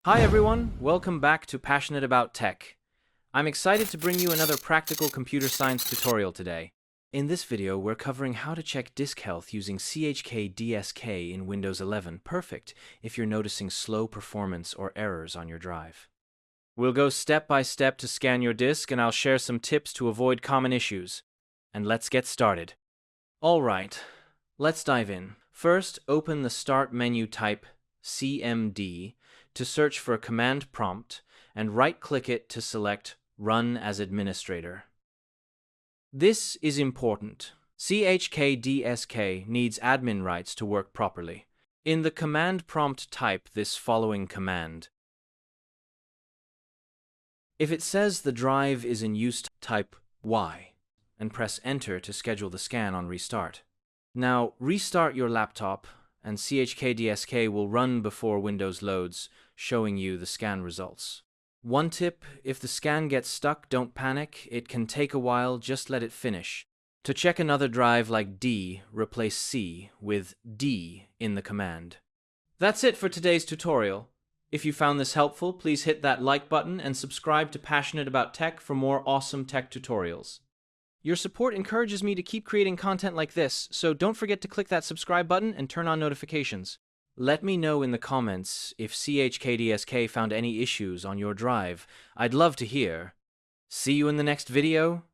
Hi everyone, welcome back to Passionate About Tech. I'm excited to bring you another practical computer science tutorial today. In this video, we're covering how to check disk health using CHKDSK in Windows 11. Perfect if you're noticing slow performance or errors on your drive. We'll go step by step to scan your disk, and I'll share some tips to avoid common issues. And let's get started. Alright, let's dive in. First, open the Start menu, type CMD to search for a command prompt, and right-click it to select Run as Administrator. This is important. CHKDSK needs admin rights to work properly. In the command prompt, type this following command. If it says the drive is in use, type Y and press Enter to schedule the scan on restart. Now, restart your laptop, and CHKDSK will run before Windows loads, showing you the scan results. One tip: if the scan gets stuck, don't panic. It can take a while, just let it finish. To check another drive like D, replace C with D in the command. That's it for today's tutorial. If you found this helpful, please hit that like button and subscribe to Passionate About Tech for more awesome tech tutorials. Your support encourages me to keep creating content like this, so don't forget to click that subscribe button and turn on notifications. Let me know in the comments if CHKDSK found any issues on your drive. I'd love to hear. See you in the next video.